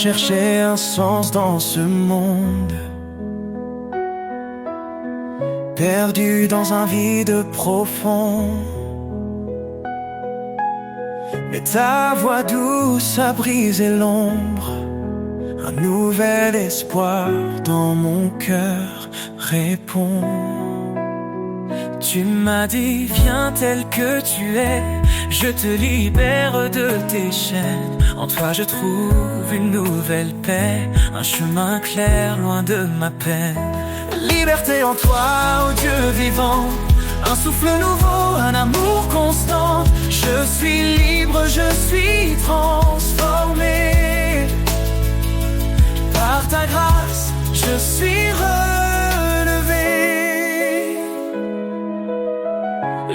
cherchais un sens dans ce monde, perdu dans un vide profond. Mais ta voix douce a brisé l'ombre, un nouvel espoir dans mon cœur répond. Tu m'as dit, viens tel que tu es, je te libère de tes chaînes. En toi je trouve une nouvelle paix, un chemin clair loin de ma peine. Liberté en toi, ô Dieu vivant, un souffle nouveau, un amour constant. Je suis libre, je suis transformé. Par ta grâce, je suis relevé.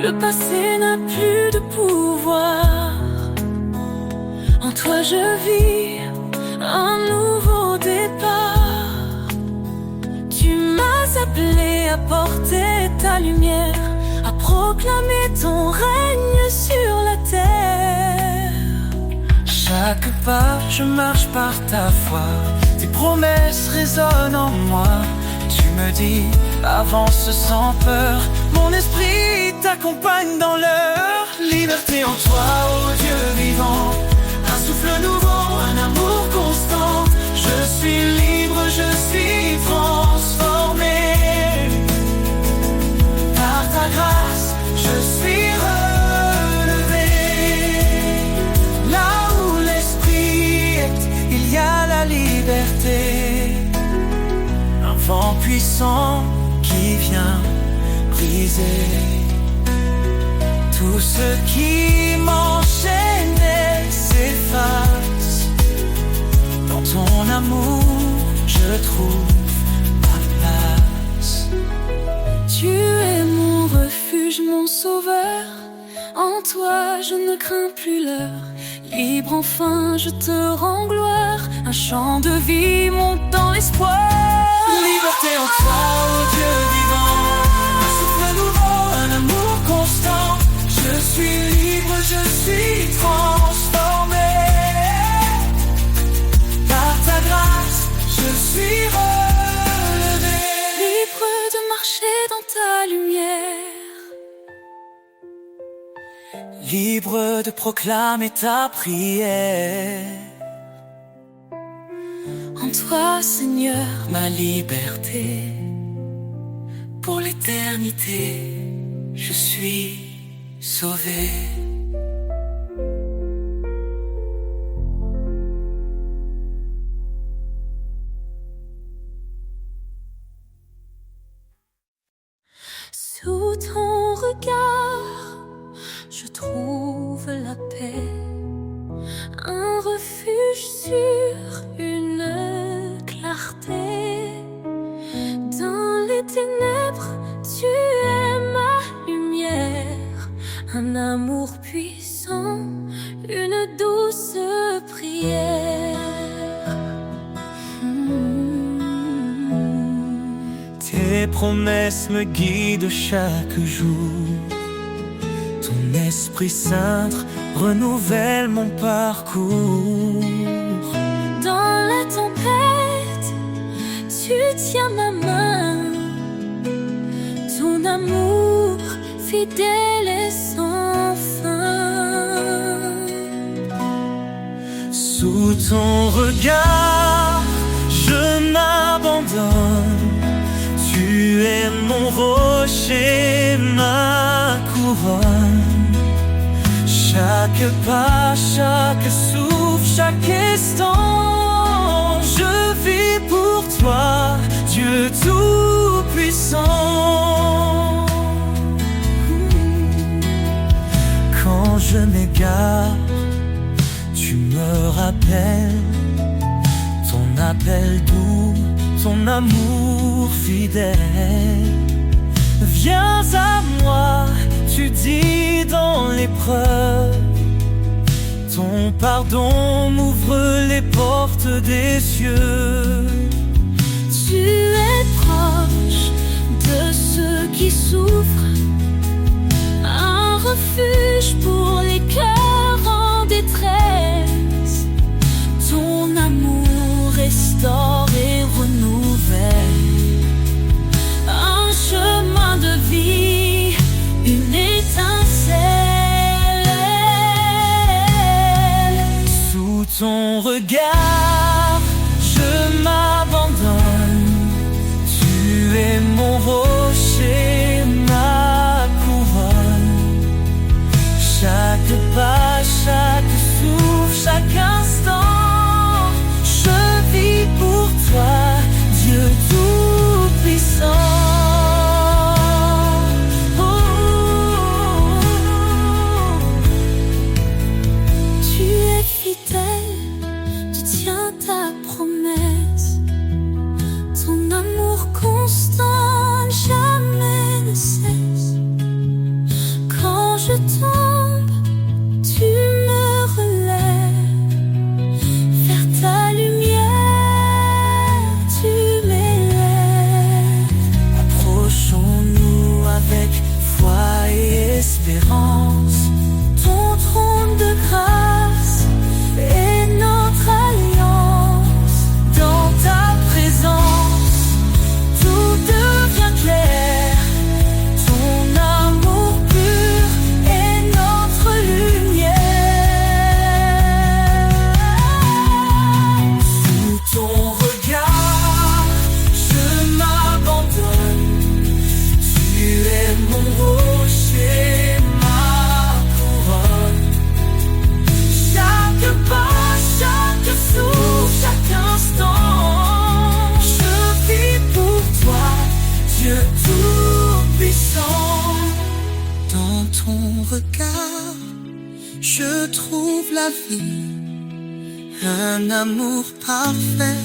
Le passé n'a plus de pouvoir. En toi je vis un nouveau départ. Tu m'as appelé à porter ta lumière, à proclamer ton règne sur la terre. Chaque pas, je marche par ta foi, tes promesses résonnent en moi. Tu me dis, avance sans peur, mon esprit t'accompagne dans l'heure. Liberté en toi, ô Dieu vivant, un souffle nouveau, un amour constant. Je suis libre, je suis transformé. Par ta grâce, je suis relevé. Là où l'esprit est, il y a la liberté. Un vent puissant qui vient briser tout ce qui m'enchaînait s'efface. Dans ton amour, je trouve ma place. Tu es mon refuge, mon sauveur. En toi je ne crains plus l'heure. Libre enfin je te rends gloire. Un chant de vie monte dans l'espoir. Liberté en toi, ô Dieu vivant, un souffle nouveau, un amour constant. Je suis libre, je suis transformé. Par ta grâce, je suis relevé. Libre de marcher dans ta lumière, libre de proclamer ta prière. en toi Seigneur, Ma liberté, pour l'éternité, je suis sauvé. sous ton regard, je trouve la paix, un refuge sur une clarté. Dans les ténèbres, tu es ma lumière, un amour puissant, une douce prière. Tes promesses me guident chaque jour. Ton Esprit Saint renouvelle mon parcours. Dans la tempête, tu tiens ma main. Ton amour fidèle et sans fin. Sous ton regard, je m'abandonne. Tu es mon rocher, ma couronne. Chaque pas, chaque souffle, chaque instant, je vis pour toi, Dieu tout-puissant. Quand je m'égare, tu me rappelles ton appel doux, ton amour fidèle. Viens à moi, tu dis dans l'épreuve. Ton pardon m'ouvre les portes des cieux. Tu es proche de ceux qui souffrent, un refuge pour les cœurs en détresse. Ton amour ton regard, je m'abandonne. Tu es mon rocher, ma couronne. Chaque pas, chaque souffle, chaque instant, je vis pour toi, Dieu tout-puissant. Je tombe, tu me relèves. Vers ta lumière, tu m'élèves. Approchons-nous avec foi et espérance. Ton trône de grâce est notre alliance. Dans ta présence, tout devient clair. Ton amour pur est notre lumière. Sous ton regard, je m'abandonne. Tu es mon rocher, ma couronne. Chaque pas, chaque souffle, chaque instant, je vis pour toi, Dieu tout-puissant. Dans ton regard, je trouve la vie, un amour parfait,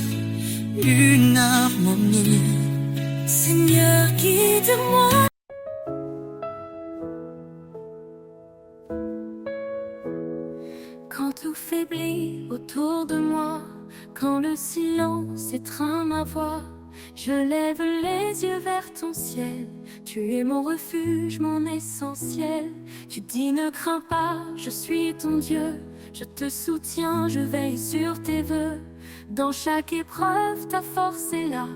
une harmonie. Seigneur, guide-moi. Quand tout faiblit autour de moi, quand le silence étreint ma voix, je lève les yeux vers ton ciel. Tu es mon refuge, mon essentiel. Tu dis ne crains pas, je suis ton Dieu. Je te soutiens, je veille sur tes vœux. Dans chaque épreuve, ta force est là.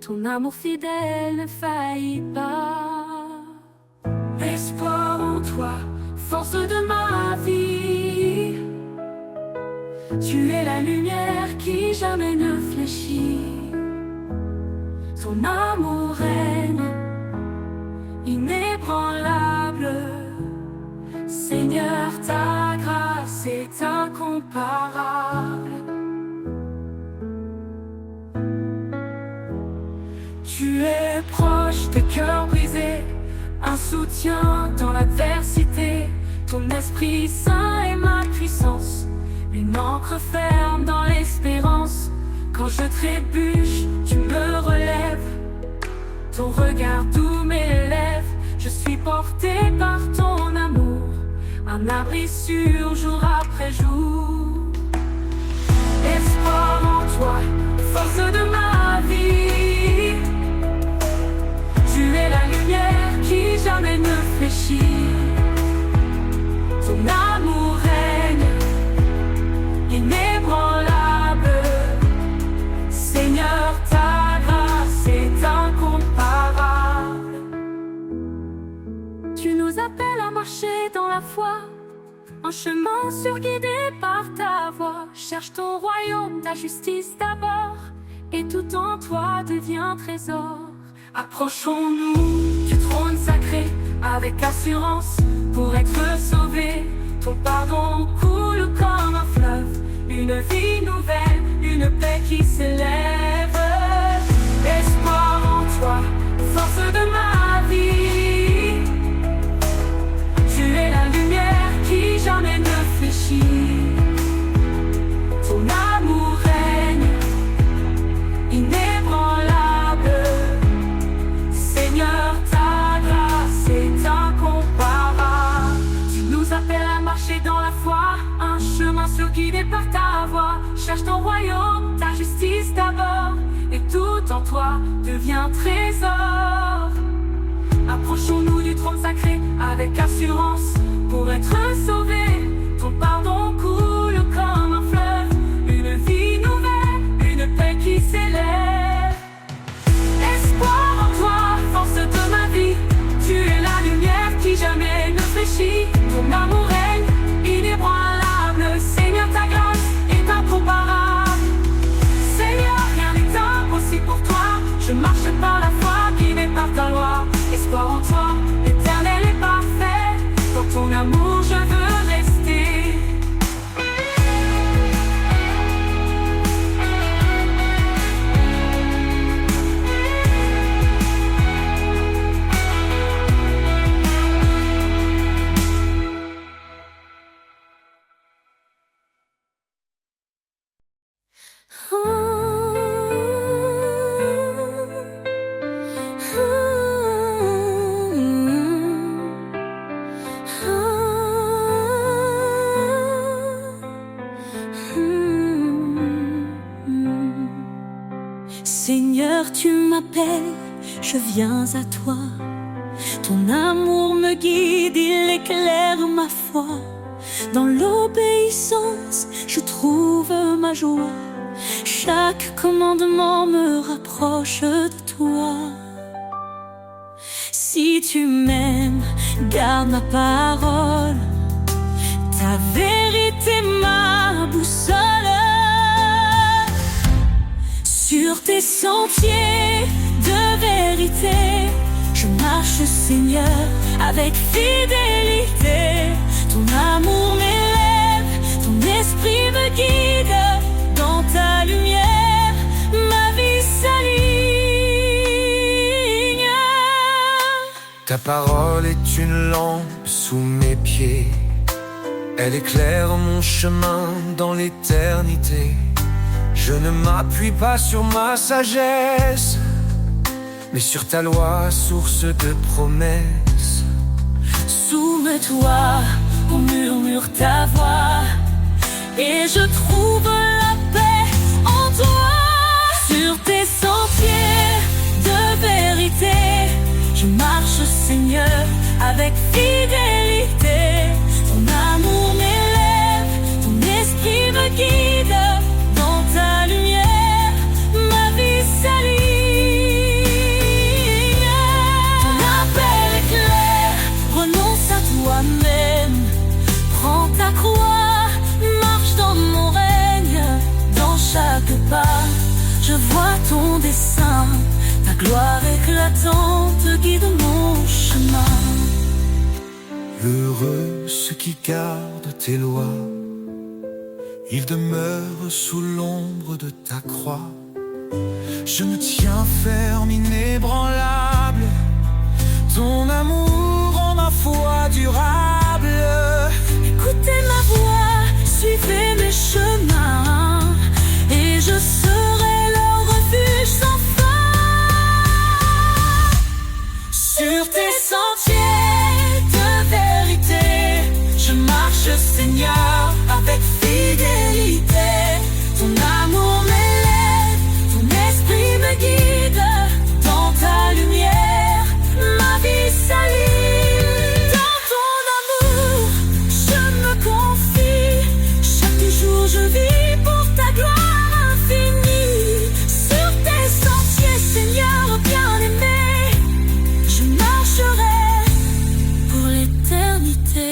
Ton amour fidèle ne faillit pas. Espoir en toi, force de ma vie. Tu es la lumière qui jamais ne fléchit. Ton amour règne, inébranlable. Seigneur, ta grâce est incomparable. Tu es proche des cœurs brisés, un soutien dans l'adversité. Ton Esprit Saint est ma puissance, une ancre ferme dans l'espérance. Quand je trébuche, tu me relèves. Ton regard doux m'élève. Je suis porté par ton amour, un abri sûr jour après jour. Espoir en toi, force de ma vie. Tu es la lumière qui jamais ne fléchit. Ton amour règne, inébranlable. Seigneur, ta grâce est incomparable. Tu nous appelles à marcher dans la foi, un chemin surguidé par ta voix. Cherche ton royaume, ta justice d'abord, et tout en toi devient trésor. Approchons-nous du trône sacré avec assurance pour être sauvés. Ton pardon coule comme un fleuve, une vie nouvelle, une paix qui s'élève. Espoir en toi, force de ma vie. Tu es la lumière qui jamais ne fléchit. Ton amour règne, inébranlable. Seigneur, ta grâce est incomparable. Tu nous appelles à marcher dans la foi, un chemin guidé par ta voix. Cherche ton royaume, ta justice d'abord, et tout en toi devient trésor. Approchons-nous du trône sacré avec assurance pour être sauvés. Ton pardon coule comme un fleuve, une vie nouvelle, une paix qui s'élève. Espoir en toi, force de ma vie. Tu es la lumière qui jamais ne fléchit. Ton amour règne, inébranlable. Seigneur, ta grâce est incomparable. Seigneur, tu m'appelles, je viens à toi. Ton amour me guide, il éclaire ma foi. Dans l'obéissance, je trouve ma joie. Chaque commandement me rapproche de toi. Si tu m'aimes, garde ma parole. Ta vérité, ma boussole. Sur tes sentiers de vérité, je marche, Seigneur, avec fidélité. Ton amour m'élève, ton esprit me guide. Dans ta lumière, ma vie s'aligne. Ta parole est une lampe sous mes pieds. Elle éclaire mon chemin dans l'éternité. Je ne m'appuie pas sur ma sagesse, mais sur ta loi, source de promesses. Soumets-toi au murmure ta voix, et je trouve la paix en toi. Sur tes sentiers de vérité, je marche, Seigneur, avec fidélité. Ton amour m'élève, ton esprit me guide. Dans ta lumière, ma vie s'aligne. Ton appel est clair, renonce à toi-même. Prends ta croix, marche dans mon règne. Dans chaque pas, je vois ton dessein. Ta gloire éclatante guide mon chemin. Heureux ceux qui gardent tes lois, ils demeurent sous l'ombre de ta croix. Je me tiens ferme, inébranlable. Ton amour rend ma foi durable. Écoutez ma voix, suivez mes chemins, et je serai leur refuge sans fin. Sur tes sentiers de vérité, je marche, Seigneur, avec fidélité. Ton amour m'élève, ton esprit me guide. Dans ta lumière, ma vie s'aligne. Dans ton amour, je me confie. Chaque jour je vis pour ta gloire infinie. Sur tes sentiers, Seigneur bien-aimé, je marcherai pour l'éternité.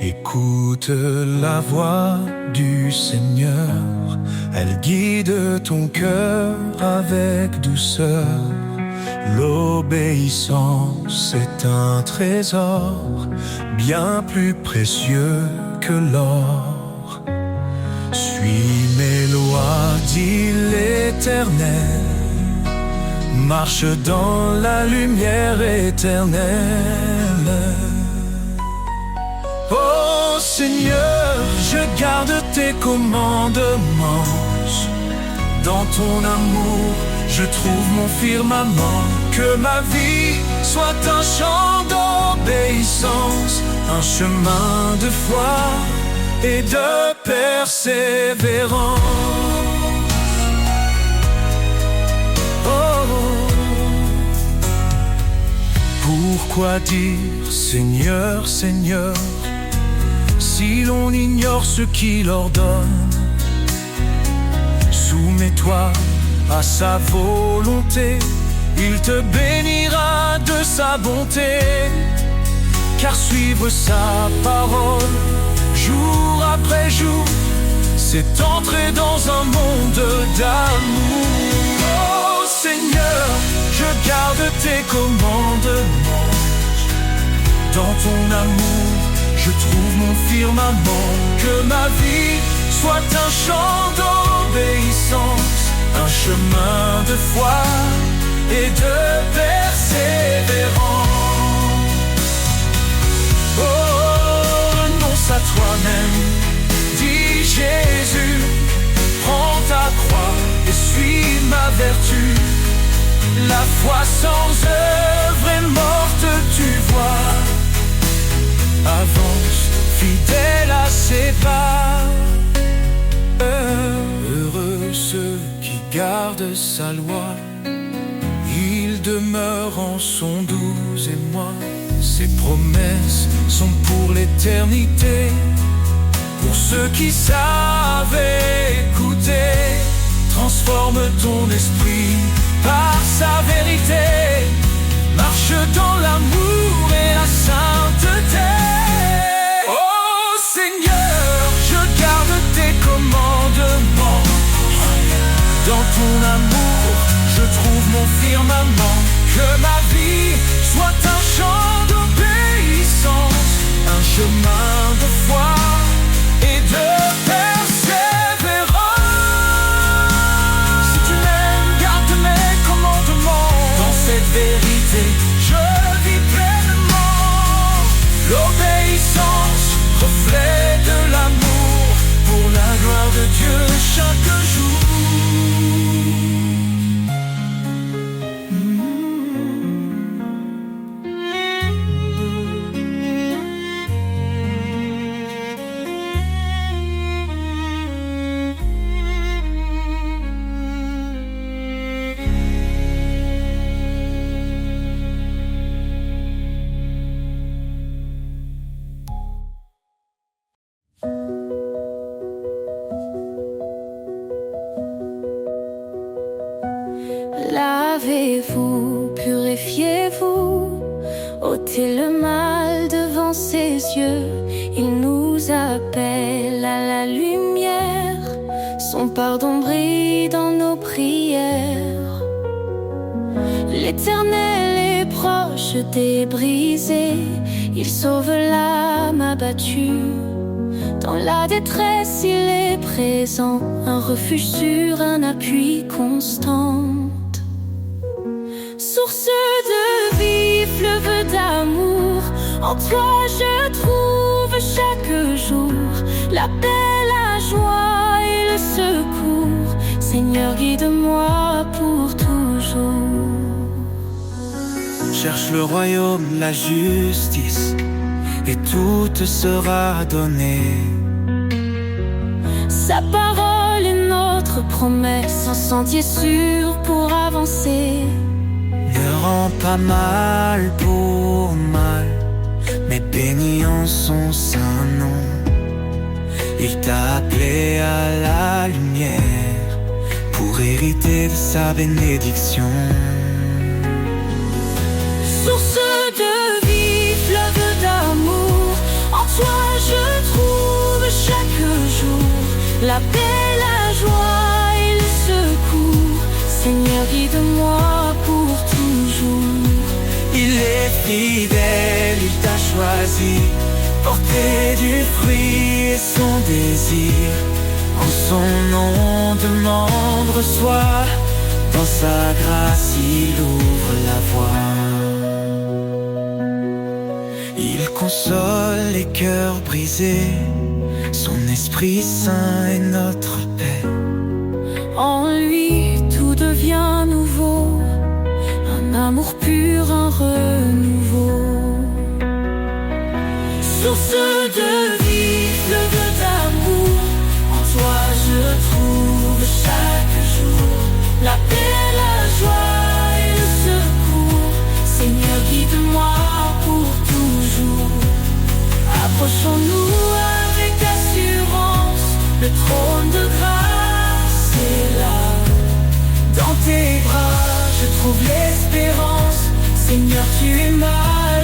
Écoute la voix du Seigneur, elle guide ton cœur avec douceur. L'obéissance est un trésor bien plus précieux que l'or. Suis mes lois, dit l'Éternel, marche dans la lumière éternelle. Oh Seigneur, je garde tes commandements. Dans ton amour, je trouve mon firmament. Que ma vie soit un chant d'obéissance, un chemin de foi et de persévérance. Oh, pourquoi dire Seigneur, Seigneur, si l'on ignore ce qu'il ordonne? Soumets-toi à sa volonté, il te bénira de sa bonté. Car suivre sa parole, jour après jour, c'est entrer dans un monde d'amour. Oh Seigneur, je garde tes commandements. Dans ton amour, je trouve mon firmament. firmament. Que ma vie soit un chant d'obéissance, un chemin de foi et de persévérance. Oh, renonce à toi-même, dit Jésus, prends ta croix et suis ma vertu. La foi sans œuvre est morte, tu vois. Avance, fidèle à ses pas. Heureux ceux qui gardent sa loi, ils demeurent en son doux émoi. Ses promesses sont pour l'éternité, pour ceux qui savent écouter. Transforme ton esprit par sa vérité, marche dans l'amour et la sainteté. Oh Seigneur, je garde tes commandements. Dans ton amour, je trouve mon firmament. Que ma vie soit un chant d'obéissance, un chemin de foi et de persévérance. Si tu m'aimes, garde mes commandements. Dans cette vérité, je vis pleinement. L'obéissance, reflet de l'amour, pour la gloire de Dieu chaque jour. Lavez-vous, purifiez-vous, ôtez le mal devant ses yeux. Il nous appelle à la lumière, son pardon brille dans nos prières. L'Éternel est proche des brisés, il sauve l'âme abattue. Dans la détresse, il est présent, un refuge sûr, un appui constant. Source de vie, fleuve d'amour, en toi je trouve chaque jour la paix, la joie et le secours. Seigneur, guide-moi pour toujours. Cherche le royaume, la justice, et tout te sera donné. Sa parole est notre promesse, un sentier sûr pour avancer. Ne rends pas mal pour mal, mais bénis en son saint nom. Il t'a appelé à la lumière pour hériter de sa bénédiction. Source de vie, fleuve d'amour, en toi je trouve chaque jour la paix, la joie et le secours. Seigneur, guide-moi pour toujours. Il est fidèle, il t'a choisi, porter du fruit et son désir. En son nom demande, reçoit, dans sa grâce il ouvre la voie. Il console les cœurs brisés, son Esprit Saint est notre paix. En lui tout devient nouveau, un amour pur, un renouveau. Source de vie, fleuve d'amour, en toi je trouve chaque jour la paix, la joie et le secours. Seigneur, guide-moi pour toujours. Approchons-nous avec assurance, le trône de grâce est là. Dans tes bras je trouve l'espérance. Seigneur, tu es ma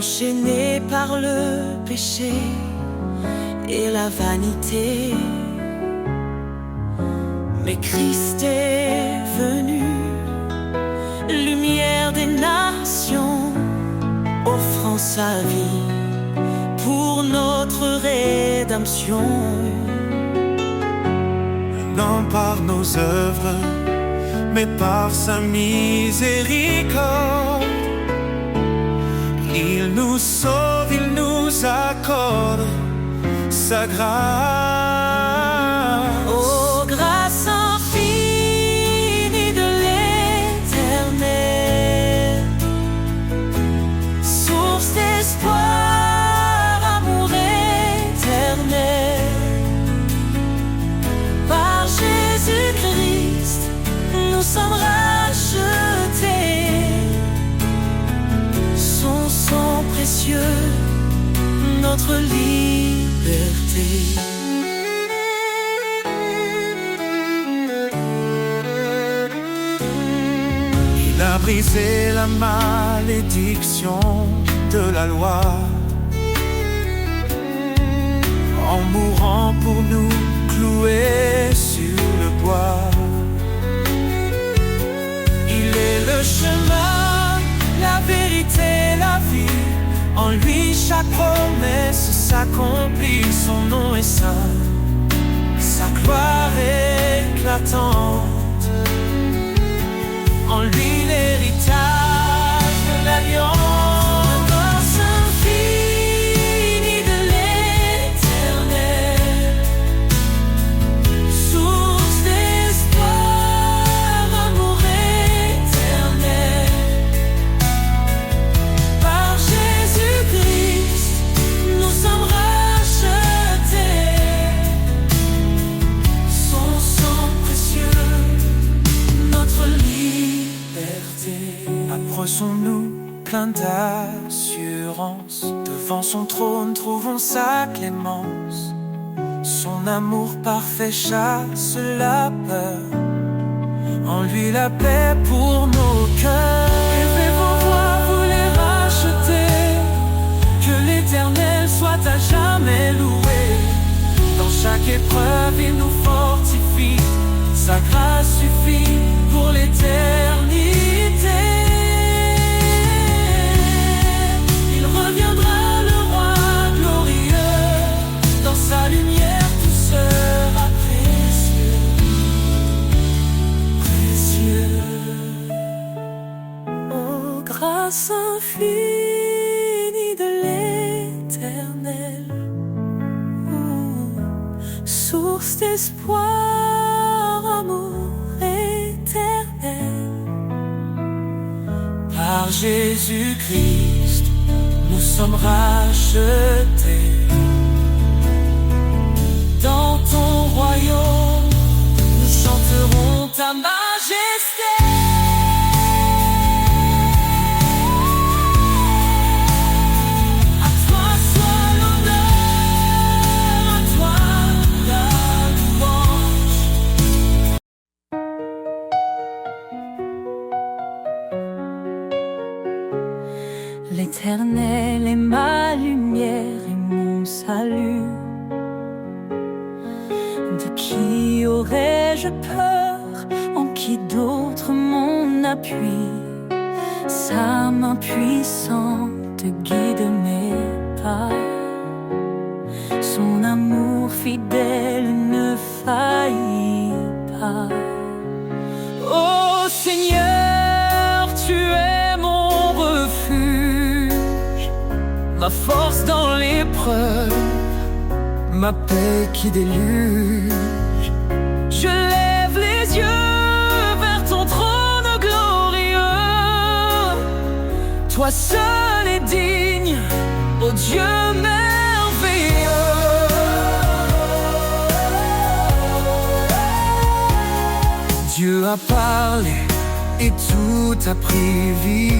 enchaîné par le péché et la vanité. Mais Christ est venu, lumière des nations, offrant sa vie pour notre rédemption. Non par nos œuvres, mais par sa miséricorde. Il nous sauve, il nous accorde sa grâce. Oh, grâce infinie de l'Éternel, source d'espoir, amour éternel. Par Jésus-Christ, nous sommes rachetés. Son sang précieux, notre liberté. Il a brisé la malédiction de la loi en mourant pour nous cloués sur le bois. Il est le chemin, la vérité, la vie. En lui chaque promesse s'accomplit. Son nom est saint, sa gloire éclatante. En lui l'héritage de l'alliance. Grâce infinie de l'Éternel, source d'espoir, amour éternel. Par Jésus-Christ, nous sommes rachetés. Son sang précieux, notre liberté. Approchons-nous plein d'assurance. Devant son trône, trouvons sa clémence. Son amour parfait chasse la peur. En lui la paix pour nos cœurs. Élevez vos voix, vous les rachetez. Que l'Éternel soit à jamais loué. Dans chaque épreuve, il nous fortifie. Sa grâce suffit pour l'éternité. Il reviendra, le roi glorieux. Dans sa lumière tout sera précieux, précieux. Oh, grâce infinie de l'Éternel, source d'espoir, amour éternel. Par Jésus-Christ, nous sommes rachetés. Dans ton royaume, nous chanterons ta majesté. À toi soit l'honneur, à toi la louange. L'Éternel est ma lumière et mon salut. De qui aurais-je peur? En qui d'autre mon appui? Sa main puissante guide mes pas. Son amour fidèle ne faillit pas. Oh Seigneur, tu es mon refuge, ma force dans l'épreuve, Ma paix qui déluge. je lève les yeux vers ton trône glorieux. Toi seul es digne, ô Dieu merveilleux. Dieu a parlé et tout a pris vie.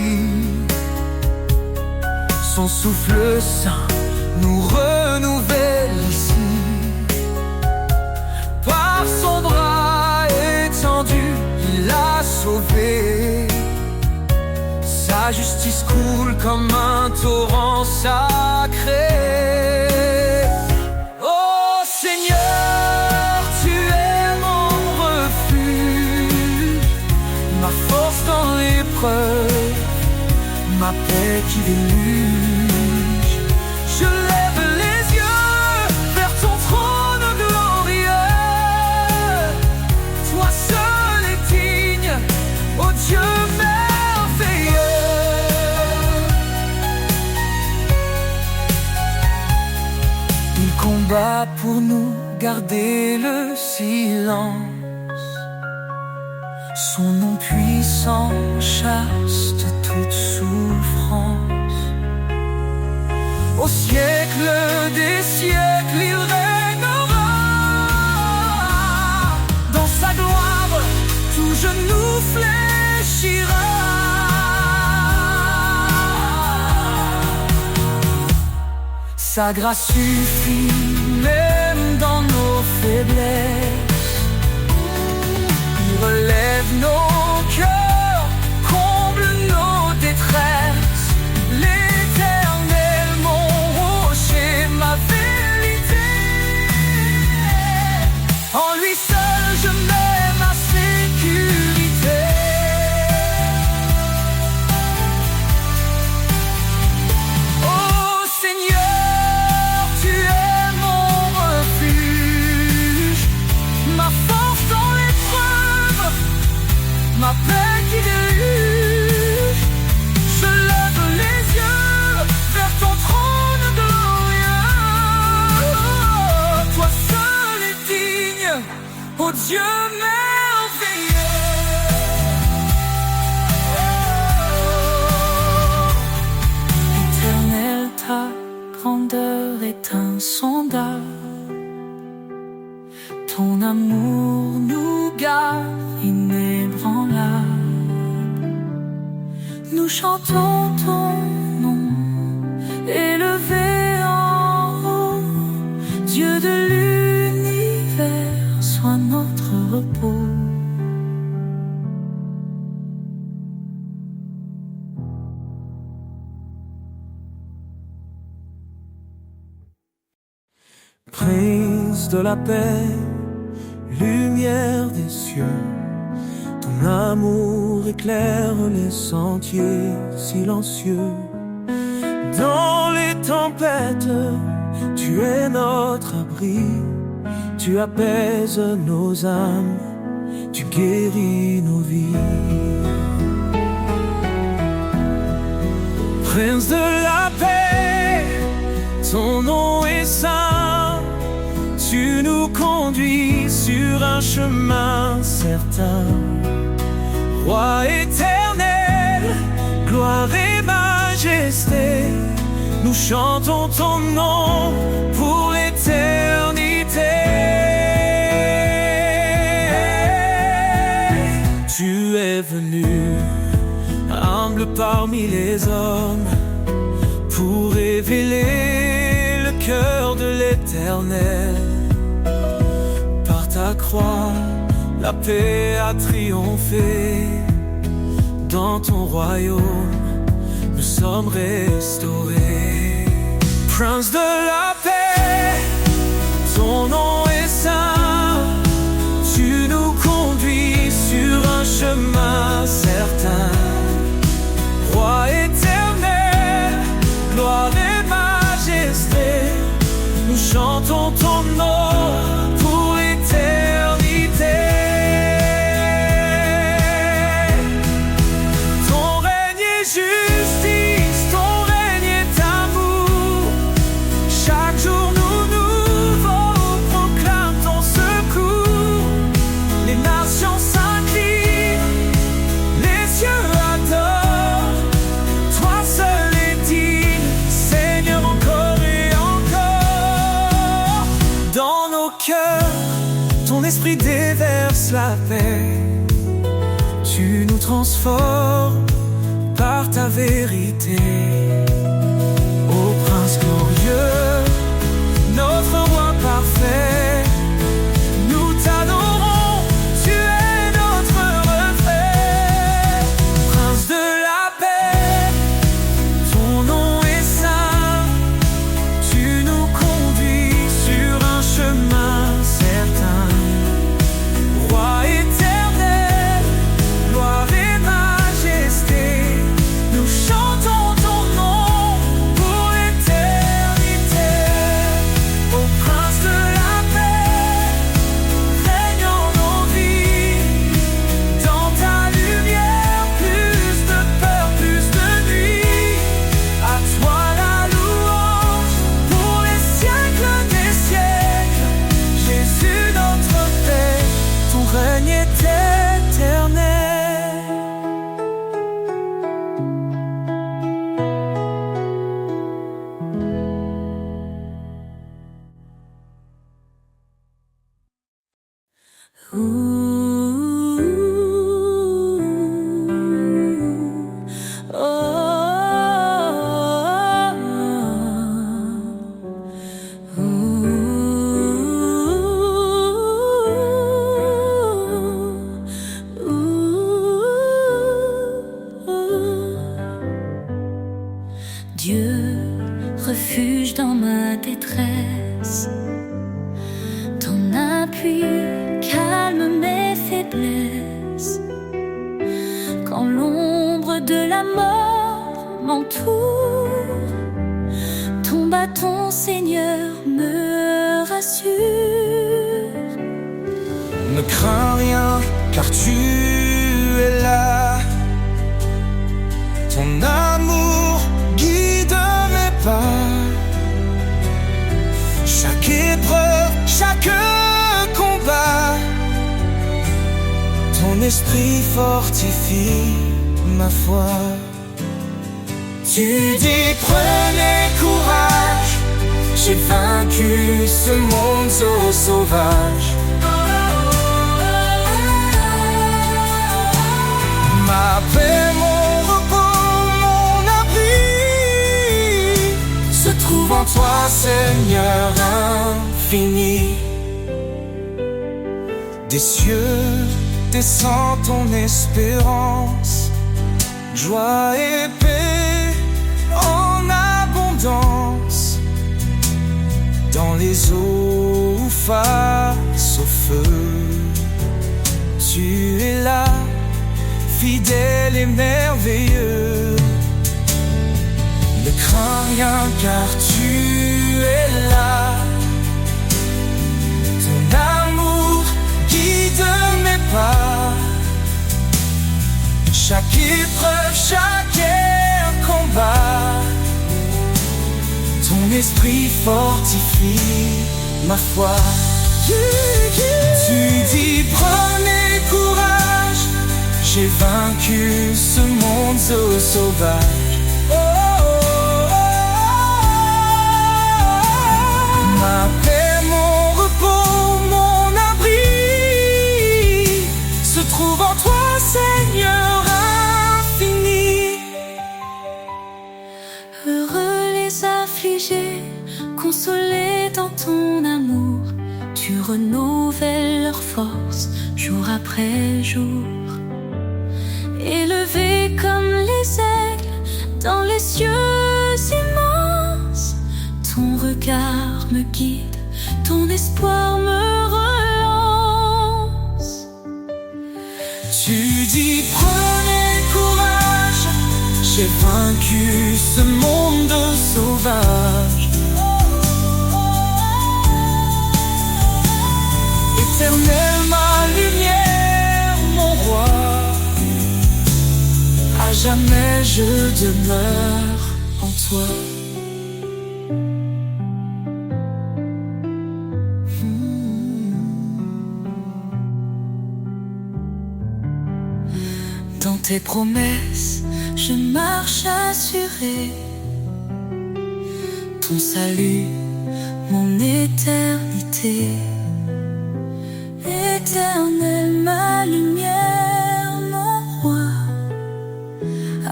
Son souffle saint nous renouvelle ici. Par son bras étendu, il a sauvé. Sa Ta justice coule comme un torrent sacré. Oh Seigneur, tu es mon refuge, ma force dans l'épreuve, ma paix qui déluge. Je lève les yeux vers ton trône glorieux. Toi seul est digne, ô Dieu merveilleux. Il combat pour nous garder le silence. Son nom puissant chasse de toute souffrance. Au siècle des siècles, il régnera. Dans sa gloire, tout genou fléchira. Sa grâce suffit même dans nos faiblesses. Il relève nos cœurs, comble nos détresses. L'Éternel, mon rocher, ma vérité. En lui seul je mets ma sécurité. Oh Seigneur, tu es mon refuge, ma force dans l'épreuve, ma paix qui déluge. Je lève les yeux vers ton trône glorieux. Toi seul est digne, ô Dieu merveilleux. Éternel, ta grandeur est insondable. Ton amour nous garde inébranlable. Nous chantons ton nom, élevé en haut. Dieu de l'univers, sois notre repos. Prince de la paix, lumière des cieux, ton amour éclaire les sentiers silencieux. Dans les tempêtes, tu es notre abri, tu apaises nos âmes, tu guéris nos vies. Prince de la paix, ton nom est saint, tu nous conduis sur un chemin certain. Roi éternel, gloire et majesté, nous chantons ton nom pour l'éternité. Tu es venu, humble parmi les hommes, pour révéler le cœur de l'Éternel. Par ta croix, la paix a triomphé. Dans ton royaume, nous sommes restaurés. Prince de la paix, ton nom est saint, tu nous conduis sur un chemin certain. Roi éternel, gloire et majesté, nous chantons ton nom pour l'éternité. Ton règne est justice, ton règne est amour. Chaque jour nous nouveaux proclame ton secours. Les nations s'inclinent, les cieux adorent. Toi seul es digne, Seigneur, encore et encore. Dans nos cœurs, ton esprit déverse la paix. Tu nous transformes par ta vérité. Ô Prince glorieux, notre roi parfait, nous t'adorons, tu es notre reflet. Prince de la paix, Dieu, refuge dans ma détresse. Ton appui calme mes faiblesses. Quand l'ombre de la mort m'entoure, ton bâton, Seigneur, me rassure. Ne crains rien, car tu es là. Ton amour guide mes pas. Chaque épreuve, chaque combat, ton esprit fortifie ma foi. Tu dis prenez courage, j'ai vaincu ce monde sauvage. Ma paix, mon repos, mon abri se trouve en toi, Seigneur infini. Des cieux descend ton espérance, joie et paix en abondance. Dans les eaux face au feu, tu es là, fidèle et merveilleux. Ne crains rien car tu es là. Ton amour guide mes pas. Chaque épreuve, chaque combat, ton esprit fortifie ma foi. Tu dis prenez courage, j'ai vaincu ce monde sauvage. Oh, oh, oh, oh. Ma paix, mon repos, mon abri se trouve en toi, Seigneur infini. Heureux les affligés, consolés dans ton amour. Tu renouvelles leur force jour après jour. Élevés comme les aigles dans les cieux immenses, ton regard me guide, ton espoir me relance. Tu dis prenez courage, j'ai vaincu ce monde sauvage. Éternel, ma lumière, mon roi, à jamais je demeure en toi. Dans tes promesses, je marche assuré. Ton salut, mon éternité. Éternel, ma lumière, mon roi,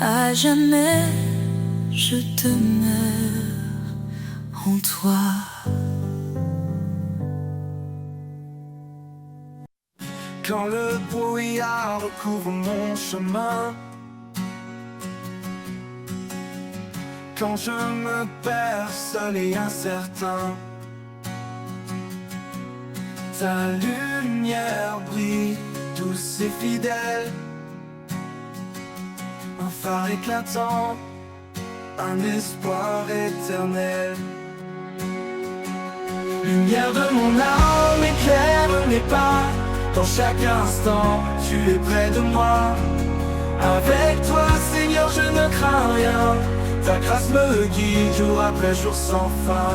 à jamais je demeure en toi. Quand le brouillard recouvre mon chemin, quand je me perds seul et incertain, ta lumière brille, douce et fidèle, un phare éclatant, un espoir éternel. Lumière de mon âme, éclaire mes pas. Dans chaque instant, tu es près de moi. Avec toi, Seigneur, je ne crains rien. Ta grâce me guide jour après jour sans fin.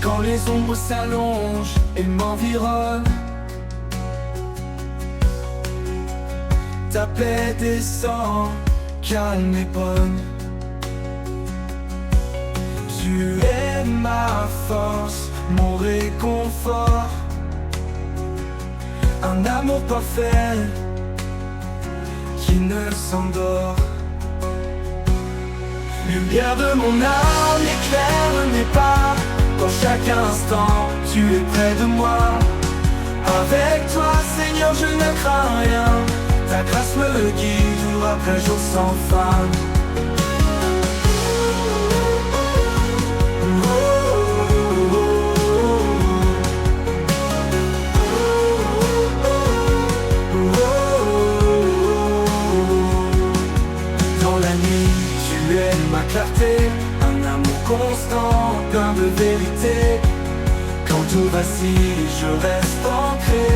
Quand les ombres s'allongent et m'environnent, ta paix descend, calme et bonne. Tu es ma force, mon réconfort, un amour parfait qui ne s'endort. Lumière de mon âme, éclaire mes pas. Dans chaque instant, tu es près de moi. Avec toi, Seigneur, je ne crains rien. Ta grâce me guide jour après jour sans fin. ma clarté, un amour constant, plein de vérité. Quand tout vacille, je reste ancré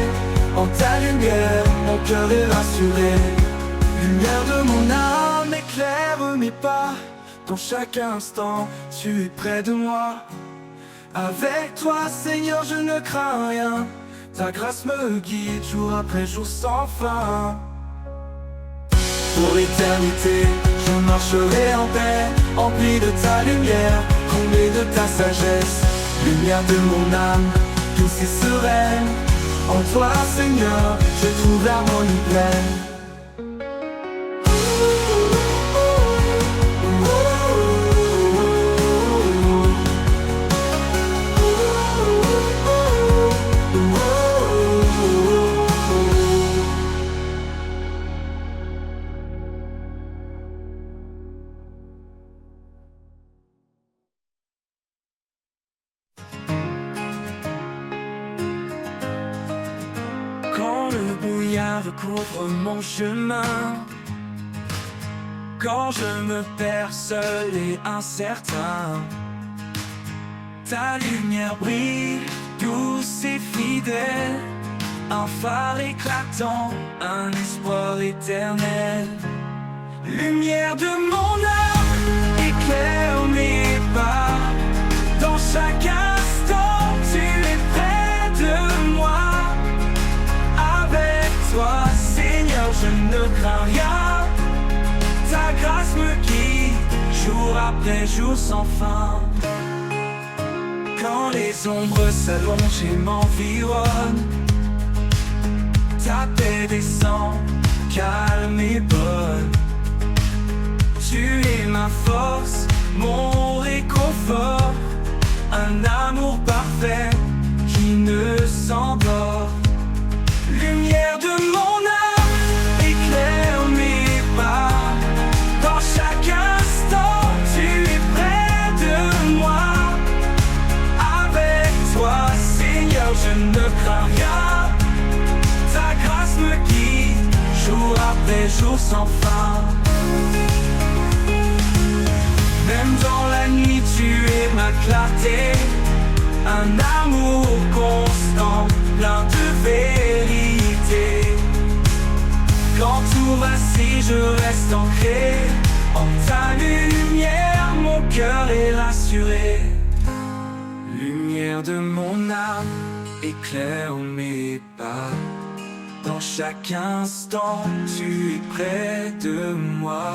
en ta lumière, mon cœur est rassuré. Lumière de mon âme, éclaire mes pas. Dans chaque instant, tu es près de moi. Avec toi, Seigneur, je ne crains rien. Ta grâce me guide jour après jour sans fin. Pour l'éternité, je marcherai en paix, empli de ta lumière, comblé de ta sagesse. Lumière de mon âme, douce et sereine. En toi, Seigneur, je trouve l'harmonie pleine. Quand le brouillard recouvre mon chemin, quand je me perds seul et incertain, ta lumière brille, douce et fidèle, un phare éclatant, un espoir éternel. Lumière de mon âme, éclaire mes pas. Dans chaque instant, tu es près de moi. Avec toi, Seigneur, je ne crains rien. Ta grâce me guide, jour après jour sans fin. Quand les ombres s'allongent et m'environnent, ta paix descend, calme et bonne. Tu es ma force, mon réconfort, un amour parfait qui ne s'endort. Lumière de mon âme, éclaire mes pas. Dans chaque instant, tu es près de moi. Avec toi, Seigneur, je ne crains rien. Ta grâce me guide, jour après jour sans fin. Même dans la nuit, tu es ma clarté, un amour constant, plein de vérité. Quand tout vacille, je reste ancré en ta lumière, mon cœur est rassuré. Lumière de mon âme, éclaire mes pas. Dans chaque instant, tu es près de moi.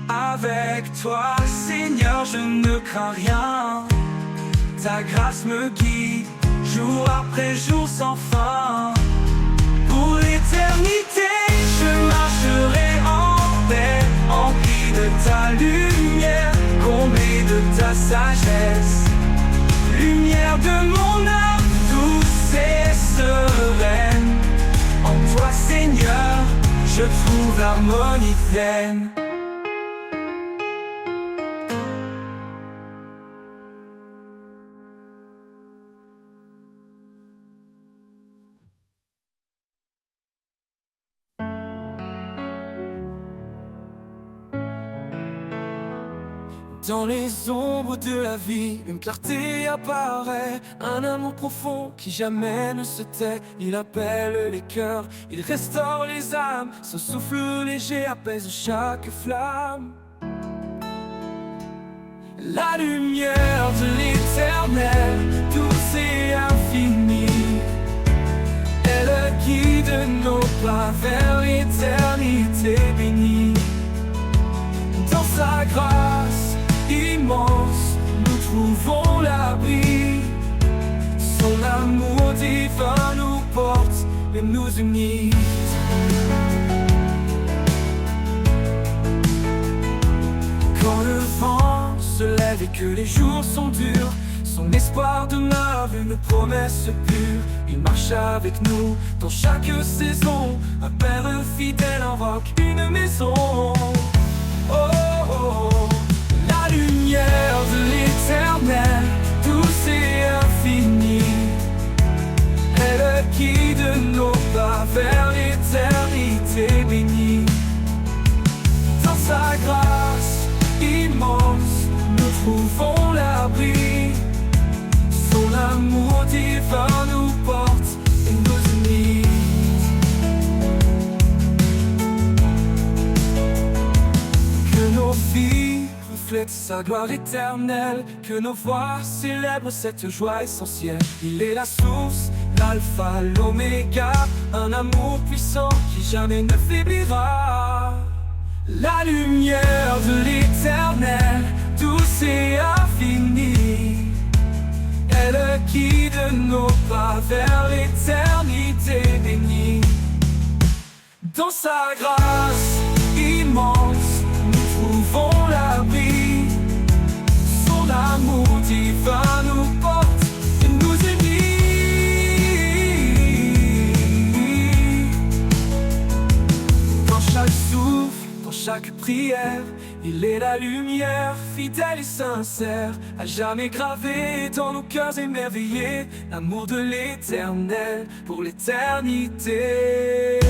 Avec toi, Seigneur, je ne crains rien. Ta grâce me guide, jour après jour sans fin. Pour l'éternité, je marcherai en paix, empli de ta lumière, comblé de ta sagesse. Lumière de mon âme, douce et sereine. En toi, Seigneur, je trouve l'harmonie pleine. Dans les ombres de la vie, une clarté apparaît, un amour profond qui jamais ne se tait. Il appelle les cœurs, il restaure les âmes, son souffle léger apaise chaque flamme. La lumière de l'éternel, douce et infinie, elle guide nos pas vers l'éternité bénie. Dans sa grâce immense, nous trouvons l'abri. Son amour divin nous porte et nous unit. Quand le vent se lève et que les jours sont durs, son espoir demeure une promesse pure. Il marche avec nous dans chaque saison, un père fidèle invoque une maison. Oh, oh, oh. La lumière de l'éternel, douce et infinie, elle guide nos pas vers l'éternité bénie. Dans sa grâce trouvons l'abri. Son amour divin nous porte et nous unit. Que nos vies reflètent sa gloire éternelle, que nos voix célèbrent cette joie essentielle. Il est la source, l'alpha, l'oméga, un amour puissant qui jamais ne faiblira. La lumière de l'éternel, douce et infinie, elle guide nos pas vers l'éternité bénie. Dans sa grâce immense, nous trouvons l'abri. Son amour divin nous porte et nous unit. Dans chaque souffle, dans chaque prière, il est la lumière, fidèle et sincère, à jamais gravé dans nos cœurs émerveillés, l'amour de l'éternel pour l'éternité.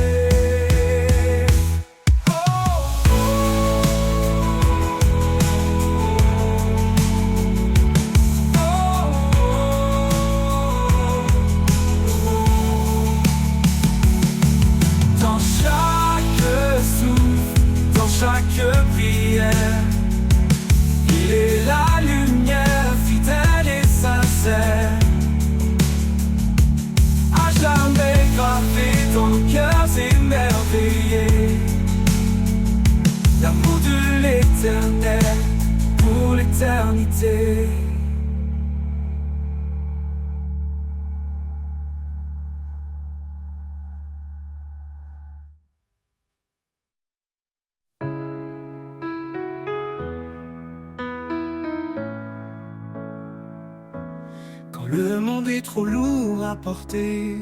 Dans chaque souffle, dans chaque prière, il est la lumière, fidèle et sincère, à jamais gravé dans nos cœurs émerveillés, l'amour de l'éternel pour l'éternité. Le monde est trop lourd à porter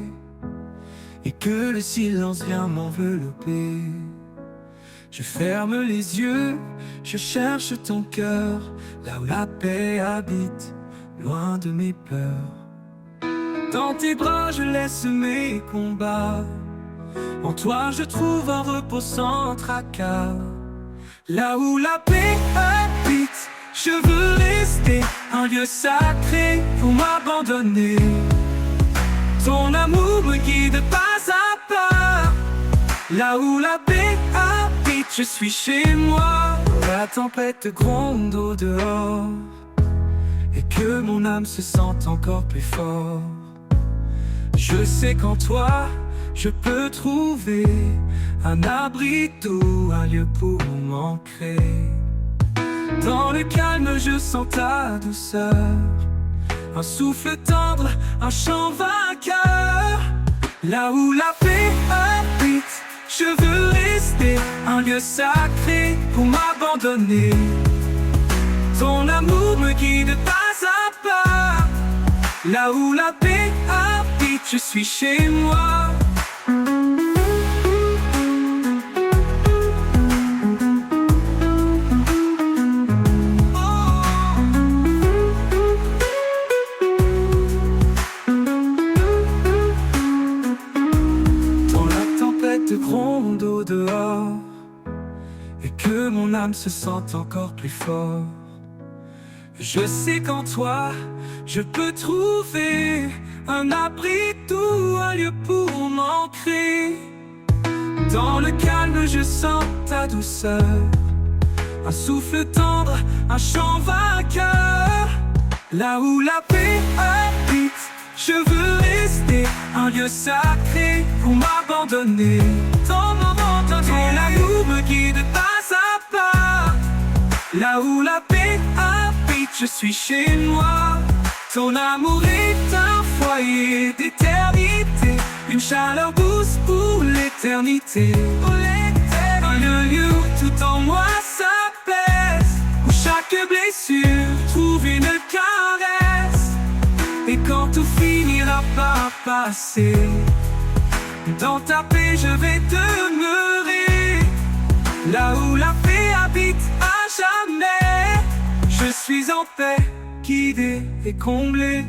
et que le silence vient m'envelopper, je ferme les yeux, je cherche ton cœur, là où la paix habite, loin de mes peurs. Dans tes bras je laisse mes combats, en toi je trouve un repos sans tracas. Là où la paix habite, je veux rester un lieu sacré pour m'abandonner. Ton amour me guide pas à pas. Là où la paix habite, je suis chez moi. La tempête gronde au dehors et que mon âme se sente encore plus fort. Je sais qu'en toi, je peux trouver un abri doux, un lieu pour m'ancrer. Dans le calme je sens ta douceur, un souffle tendre, un chant vainqueur. Là où la paix habite, je veux rester un lieu sacré pour m'abandonner. Ton amour me guide pas à pas. Là où la paix habite, je suis chez moi. Gronde au dehors et que mon âme se sente encore plus fort. Je sais qu'en toi je peux trouver un abri doux, un lieu pour m'ancrer. Dans le calme je sens ta douceur, un souffle tendre, un chant vainqueur. Là où la paix habite, je veux rester un lieu sacré pour m'abandonner. Ton amour me guide pas à pas. Là où la paix habite, je suis chez moi. Ton amour est un foyer d'éternité, une chaleur douce pour l'éternité. Un lieu où tout en moi s'apaise, où chaque blessure trouve une caresse. Et quand tout finira par passer, dans ta paix je vais demeurer. Là où la paix habite à jamais, je suis en paix, guidé et comblé.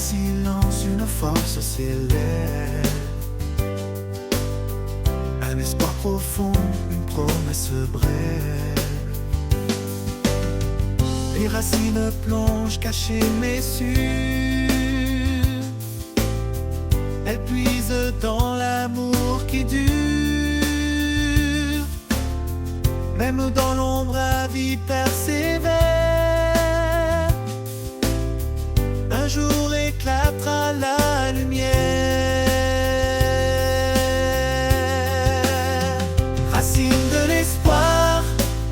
silence, une force s'élève. Un espoir profond, une promesse brève. Les racines plongent cachées mais sûres. Elles puisent dans l'amour qui dure. Même dans l'ombre, la vie persévère. Un jour éclatera la lumière. Racine de l'espoir,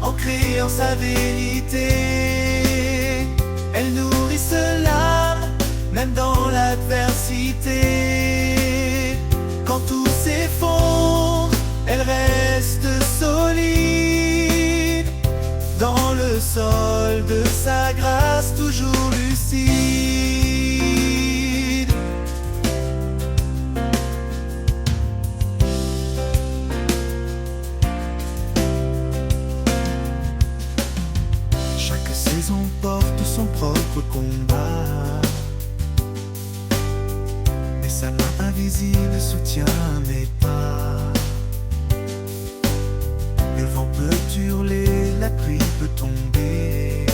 ancrée en sa vérité. Elles nourrissent l'âme, même dans l'adversité. Quand tout s'effondre, elles restent solides. Dans le sol de sa grâce, toujours lucide. Chaque saison porte son propre combat, mais sa main invisible soutient mes pas. Le vent peut hurler, la pluie peut tomber.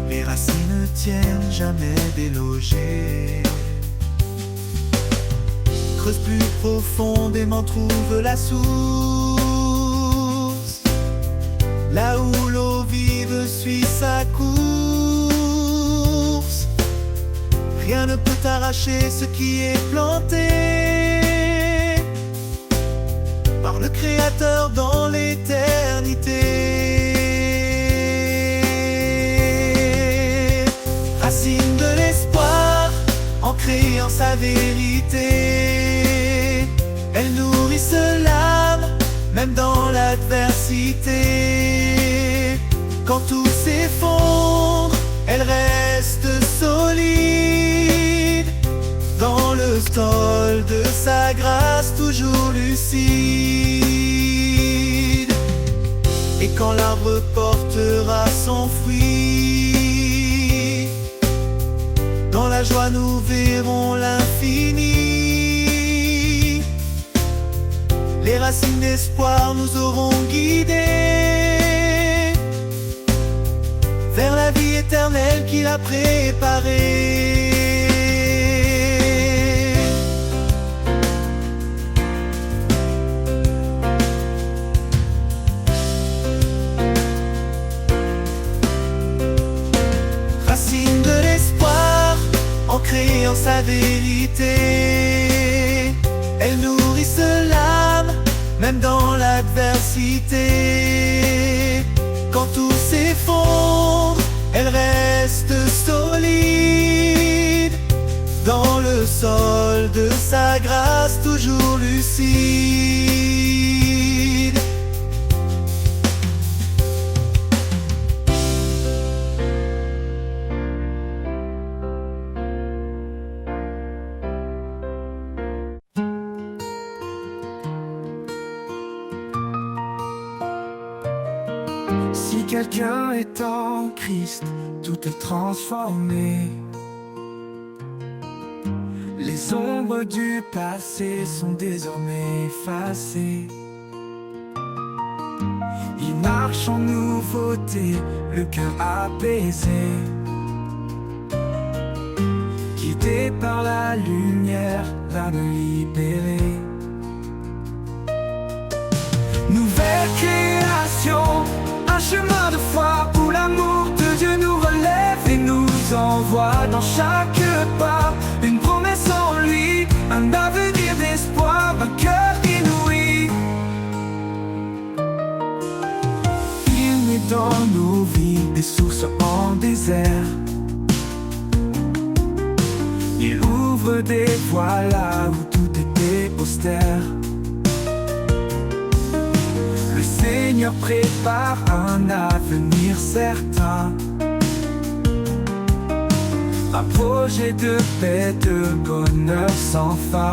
Les racines tiennent, jamais délogées. Creuse plus profondément, trouve la source. Là où l'eau vive suit sa course. Rien ne peut arracher ce qui est planté par le Créateur dans l'éternité. Racine de l'espoir, ancrée en sa vérité. Elles nourrissent l'âme, même dans l'adversité. Quand tout s'effondre, elles restent solides. Dans le sol de sa grâce, toujours lucide. Et quand l'arbre portera son fruit, dans la joie nous verrons l'infini. Les racines d'espoir nous auront guidés vers la vie éternelle qu'il a préparée. Racine de l'espoir, ancrée en sa vérité. Elles nourrissent l'âme, même dans l'adversité. Quand tout s'effondre, elles restent solides. Dans le sol de sa grâce, toujours lucide. Si quelqu'un est en Christ, tout est transformé. Les ombres du passé sont désormais effacées. Il marche en nouveauté, le cœur apaisé. Guidé par la lumière, l'âme libérée. Nouvelle création, un chemin de foi où l'amour de Dieu nous relève et nous envoie dans chaque pas une promesse en lui, un avenir d'espoir, un cœur inouï. Il met dans nos vies des sources en désert. Il ouvre des voies là où tout était austère. Le Seigneur prépare un avenir certain, un projet de paix, de bonheur sans fin.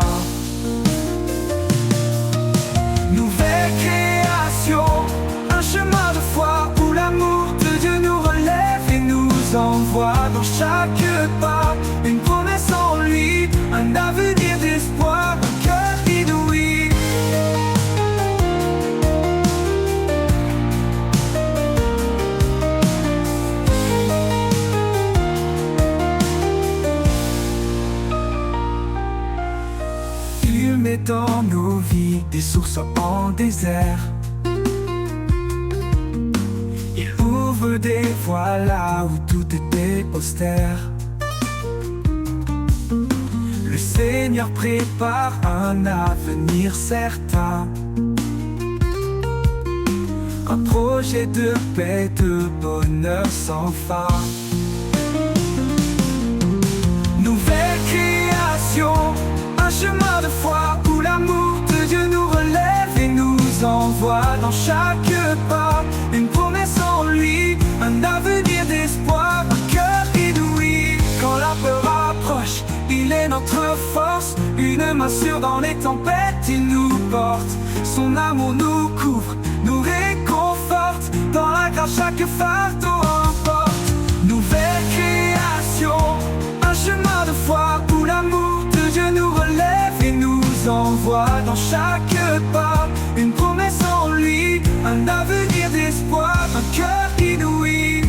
Nouvelle création, un chemin de foi où l'amour de Dieu nous relève et nous envoie dans chaque pas une promesse en lui, un avenir d'espoir, un cœur inouï. Il met dans nos vies des sources en désert. Il ouvre des voies là où tout était austère. Le Seigneur prépare un avenir certain, un projet de paix, de bonheur sans fin. Nouvelle création, un chemin de foi où l'amour de Dieu nous relève et nous envoie dans chaque pas une promesse en lui, un avenir d'espoir, un cœur inouï. Quand la peur approche, il est notre force, une main sûre dans les tempêtes, il nous porte. Son amour nous couvre, nous réconforte, dans la grâce chaque fardeau emporte. Nouvelle création, un chemin de foi où l'amour de Dieu nous relève et nous envoie dans chaque pas une promesse en lui, un avenir d'espoir, un cœur inouï.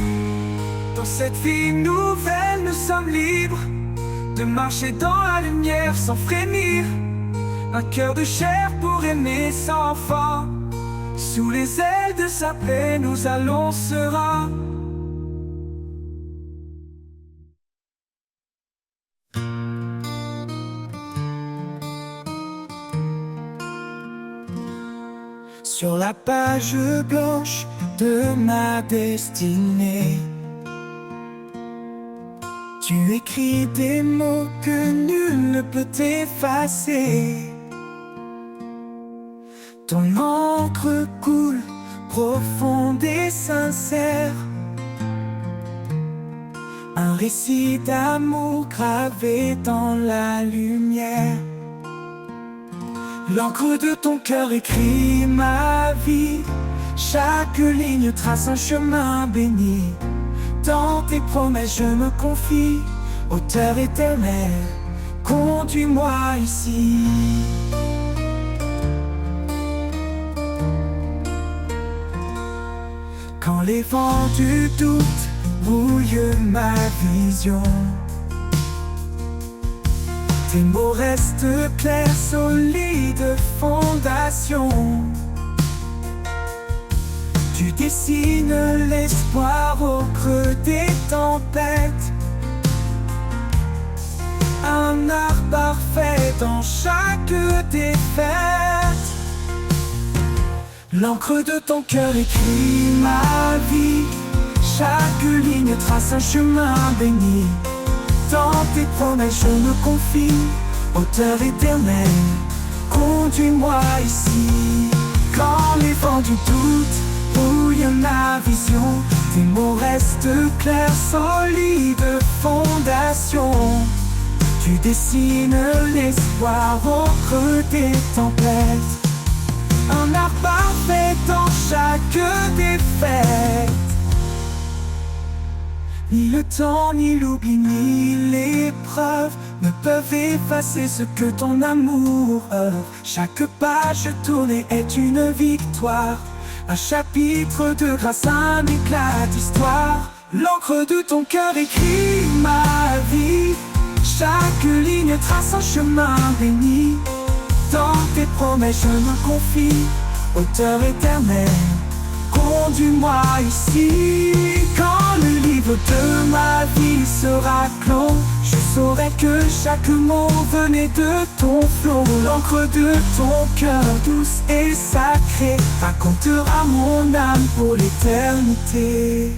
Dans cette vie nouvelle, nous sommes libres de marcher dans la lumière sans frémir, un cœur de chair pour aimer sans fin. Sous les ailes de sa paix, nous allons sereins. Sur la page blanche de ma destinée, tu écris des mots que nul ne peut effacer. Ton encre coule, profonde et sincère, un récit d'amour gravé dans la lumière. L'encre de ton cœur écrit ma vie, chaque ligne trace un chemin béni. Dans tes promesses je me confie, auteur éternel, conduis-moi ici. Quand les vents du doute brouillent ma vision, tes mots restent clairs, solides fondations. Tu dessines l'espoir au creux des tempêtes, un art parfait dans chaque défaite. L'encre de ton cœur écrit ma vie, chaque ligne trace un chemin béni. Dans tes promesses je me confie, auteur éternel, conduis-moi ici. Quand les vents du doute brouillent ma vision, tes mots restent clairs, solides fondations. Tu dessines l'espoir au creux des tempêtes, un art parfait dans chaque défaite. Ni le temps, ni l'oubli, ni l'épreuve ne peuvent effacer ce que ton amour œuvre. Chaque page tournée est une victoire, un chapitre de grâce, un éclat d'histoire. L'encre de ton cœur écrit ma vie, chaque ligne trace un chemin béni. Dans tes promesses je me confie, auteur éternel, conduis-moi ici. Quand le livre de ma vie sera clos, je saurai que chaque mot venait de ton flot. L'encre de ton cœur douce et sacrée racontera mon âme pour l'éternité.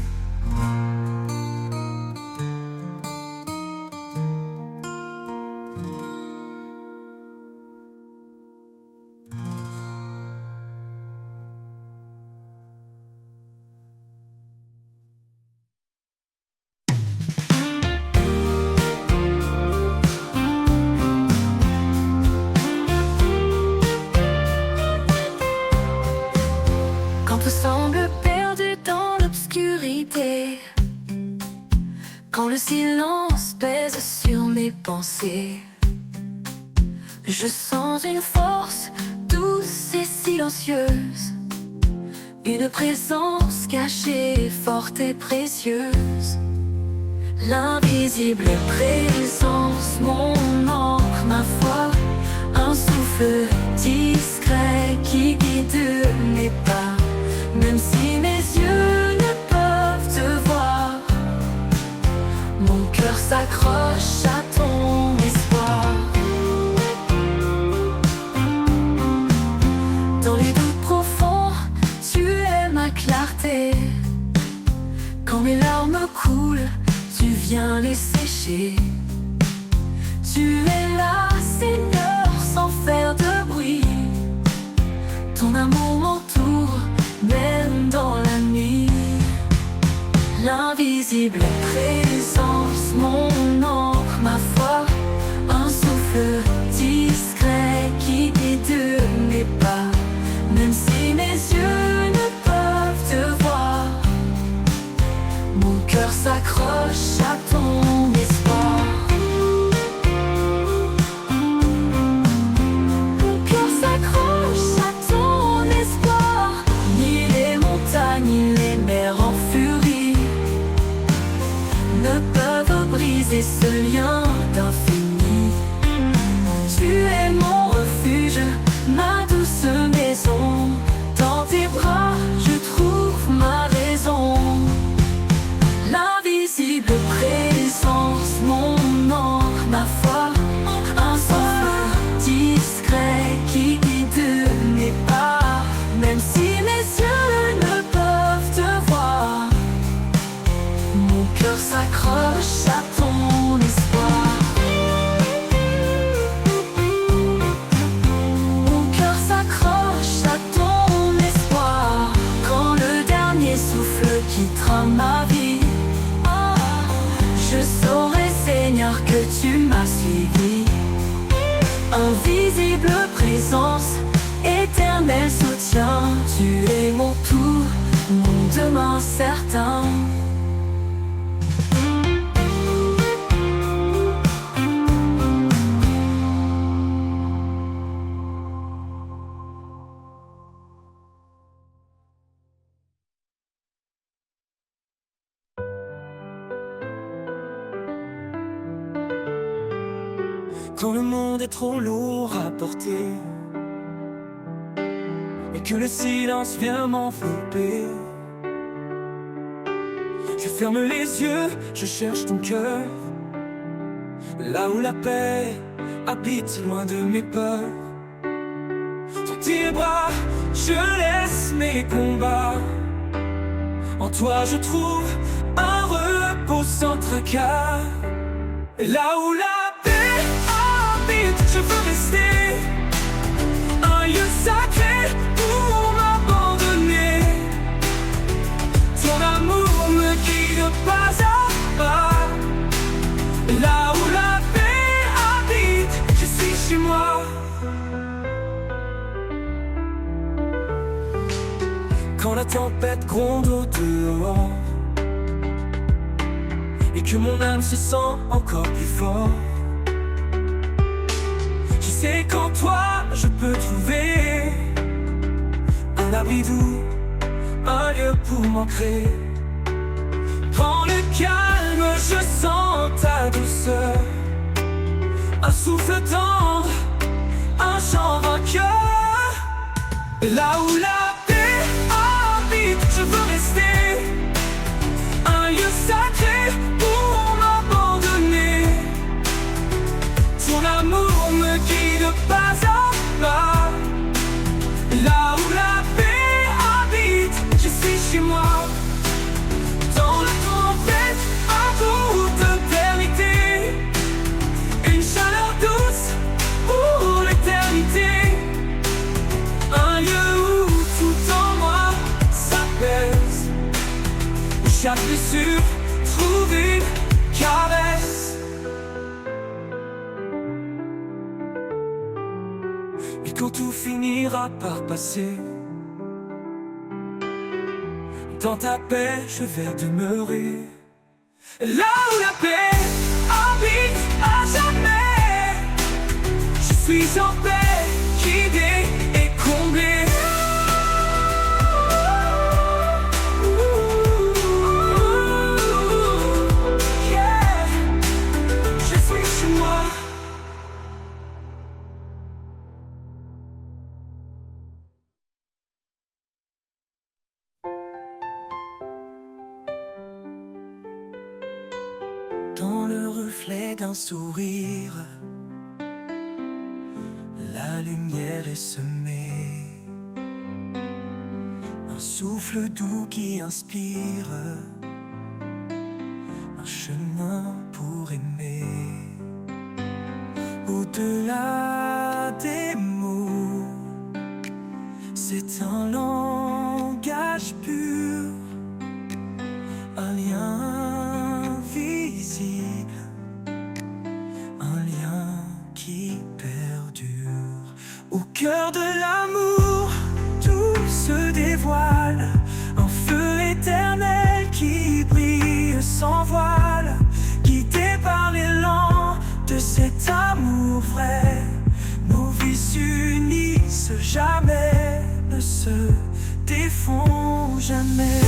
Quand tout semble perdu dans l'obscurité, Quand le silence pèse sur mes pensées, je sens une force douce et silencieuse, une présence cachée, forte et précieuse. L'invisible présence, mon encre, ma foi, un souffle discret qui guide mes pas. Même si mes yeux ne peuvent te voir, mon cœur s'accroche à ton espoir. Dans les doutes profonds, tu es ma clarté. Quand mes larmes coulent, tu viens les sécher. Tu es là, Seigneur, sans faire de bruit. Ton amour m'entoure, même dans la nuit. L'invisible présence, mon encre, ma foi, un souffle discret qui guide mes pas. Même si mes yeux ne peuvent te voir, mon cœur s'accroche à ton espoir. Mon cœur s'accroche à ton espoir. Ni les montagnes, ni les mers en furie ne peuvent briser ce lien d'infini. Tu es mon refuge, ma douce maison. Dans tes bras, je trouve ma raison. L'invisible présence, mon encre, ma foi, un souffle discret qui guide mes pas. Même si mes yeux ne peuvent te voir, mon cœur s'accroche à ton espoir. Mon cœur s'accroche à ton espoir. Quand le dernier souffle quittera ma vie, je saurai, Seigneur, que tu m'as suivi. Invisible présence, éternel soutien. Tu es mon tout, mon demain certain. Quand le monde est trop lourd à porter et que le silence vient m'envelopper, je ferme les yeux, je cherche ton cœur, là où la paix habite loin de mes peurs. Dans tes bras, je laisse mes combats. En toi je trouve un repos sans tracas. Et là où la je veux rester un lieu sacré pour m'abandonner. Ton amour me guide pas à pas. Là où la paix habite, je suis chez moi. Quand la tempête gronde au dehors et que mon âme se sent encore plus fort, c'est qu'en toi je peux trouver un abri doux, un lieu pour m'ancrer. Dans le calme je sens ta douceur, un souffle tendre, un chant vainqueur. Là où la paix habite, je veux rester un lieu sacré pour m'abandonner. Ton amour me guide pas à pas. Là où la paix habite, je suis chez moi. Dans la tempête, un bout d'éternité, une chaleur douce pour l'éternité. Un lieu où tout en moi s'apaise, où chaque blessure trouve une caresse. Et quand tout finira par passer, dans ta paix je vais demeurer. là où la paix habite à jamais. Je suis en paix, guidé et comblé. Yeah. Je suis chez moi. Dans le reflet d'un sourire, la lumière est semée. Un souffle doux qui inspire, un chemin pour aimer. Au-delà des mots, c'est un langage pur, un lien visible, un lien qui perdure. Au cœur de l'amour, tout se dévoile, un feu éternel qui brille sans voile, guidé par l'élan de cet amour vrai. Nos vies s'unissent jamais, ne se défont jamais.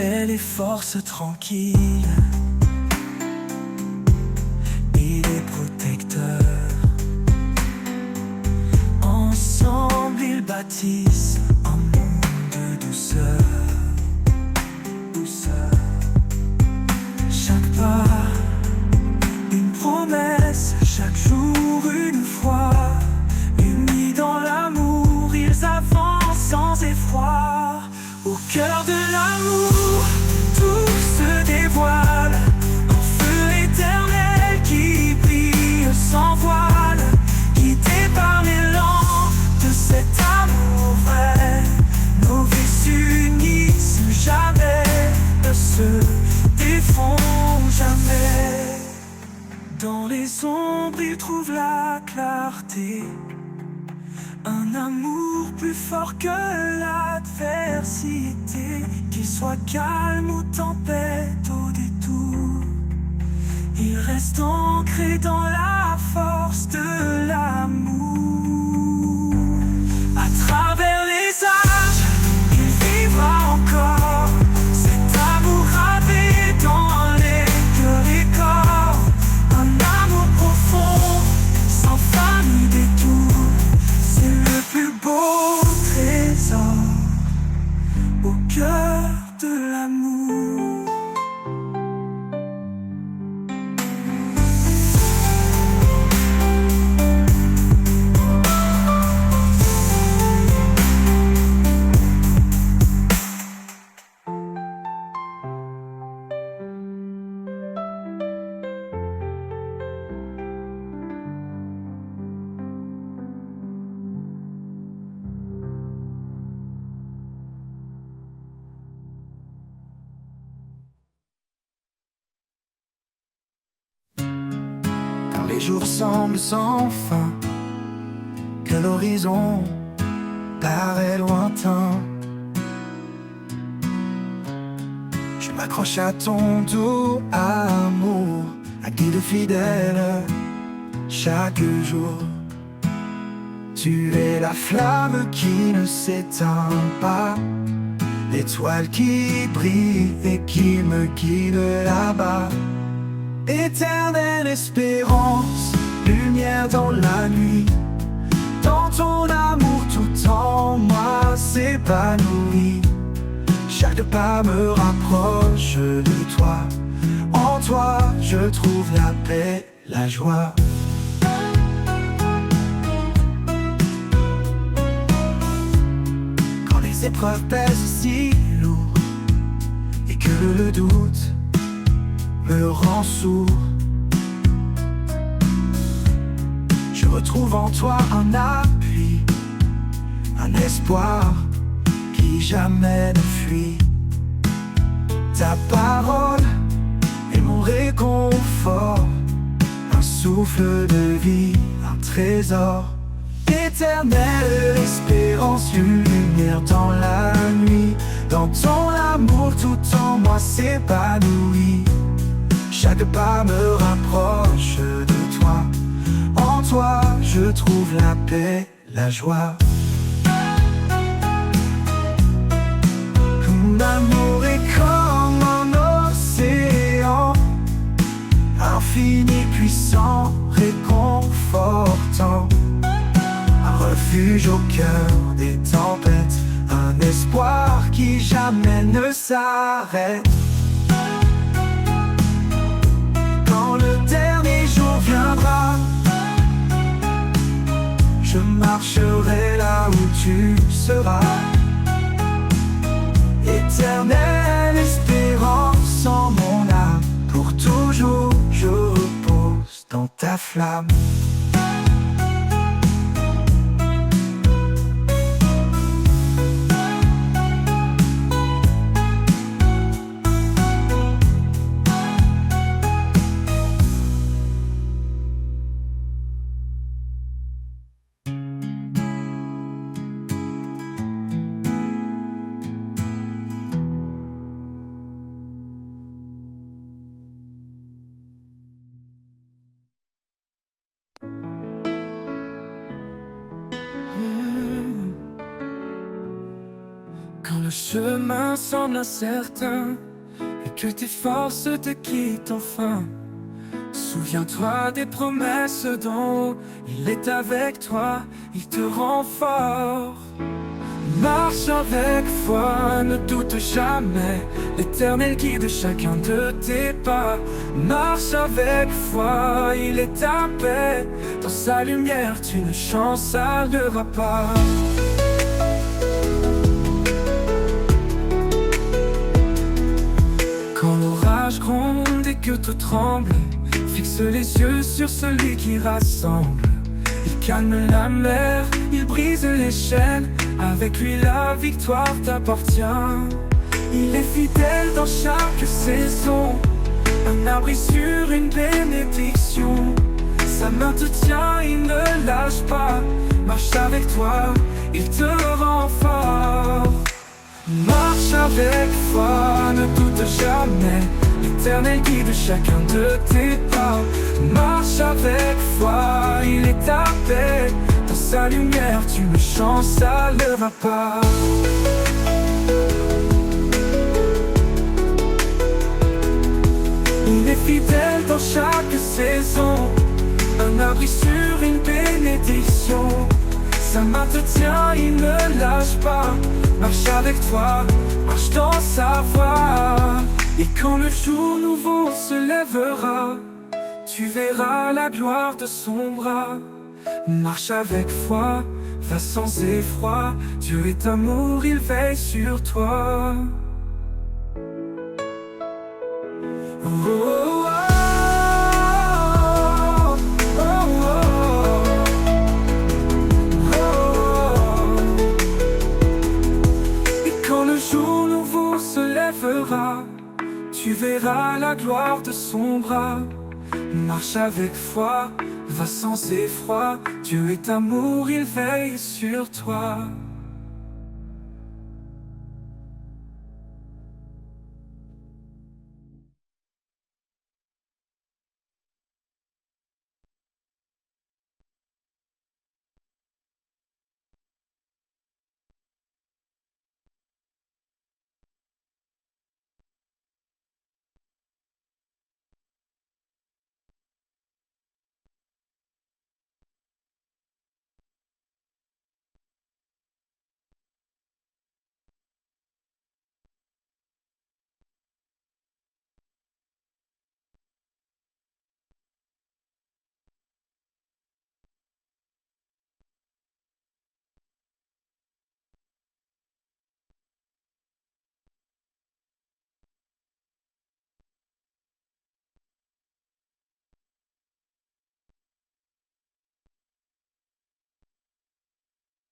Elle est force tranquille et les protecteurs. Ensemble ils bâtissent un monde de douceur. Chaque pas, une promesse, chaque jour une foi. Unis dans l'amour, ils avancent sans effroi. Au cœur de l'amour, tout se dévoile, un feu éternel qui brille sans voile, guidé par l'élan de cet amour vrai. Nos vies s'unissent jamais, ne se défont jamais. Dans les ombres, ils trouvent la clarté, un amour plus fort que l'adversité. Qu'il soit calme ou tempête au détour, il reste ancré dans la force de l'amour. À travers les âges, il vivra encore, cet amour gravé dans les cœurs et corps. Un amour profond, sans fin ni détour, c'est le plus beau trésor au cœur de l'amour. Les jours semblent sans fin, que l'horizon paraît lointain. Je m'accroche à ton doux amour, un guide fidèle chaque jour. Tu es la flamme qui ne s'éteint pas, l'étoile qui brille et qui me guide là-bas. Éternelle espérance, lumière dans la nuit, dans ton amour tout en moi s'épanouit. Chaque pas me rapproche de toi, en toi je trouve la paix, la joie. Quand les épreuves pèsent si lourd et que le doute me rend sourd, je retrouve en toi un appui, un espoir qui jamais ne fuit. Ta parole est mon réconfort, un souffle de vie, un trésor Éternelle espérance, une lumière dans la nuit. Dans ton amour, tout en moi s'épanouit. Chaque pas me rapproche de toi. En toi, je trouve la paix, la joie. Ton amour est comme un océan, infini, puissant, réconfortant. Un refuge au cœur des tempêtes, un espoir qui jamais ne s'arrête. Quand le dernier jour viendra, je marcherai là où tu seras. Éternelle espérance en mon âme, pour toujours je repose dans ta flamme. Quand le chemin semble incertain et que tes forces te quittent enfin, souviens-toi des promesses d'en haut. Il est avec toi, il te rend fort. Marche avec foi, ne doute jamais. L'Éternel guide chacun de tes pas. Marche avec foi, il est ta paix. Dans sa lumière, tu ne chancelleras pas. Quand l'orage gronde et que tout tremble, fixe les yeux sur celui qui rassemble. Il calme la mer, il brise les chaînes. Avec lui la victoire t'appartient. Il est fidèle dans chaque saison, un abri sur une bénédiction. Sa main te tient, il ne lâche pas. Marche avec toi, il te rend fort. Marche avec foi, ne doute jamais. L'Éternel guide chacun de tes pas. Marche avec foi, il est ta paix. Dans sa lumière, tu ne chancelleras pas. Il est fidèle dans chaque saison, un abri sur une bénédiction. Sa main te tient, il ne lâche pas. Marche avec toi, marche dans sa voie. Et quand le jour nouveau se lèvera, tu verras la gloire de son bras. Marche avec foi, va sans effroi. Dieu est amour, il veille sur toi. Oh, oh, oh, oh, oh. Et quand le jour nouveau se lèvera, tu verras la gloire de son bras. Marche avec foi, va sans effroi. Dieu est amour, il veille sur toi.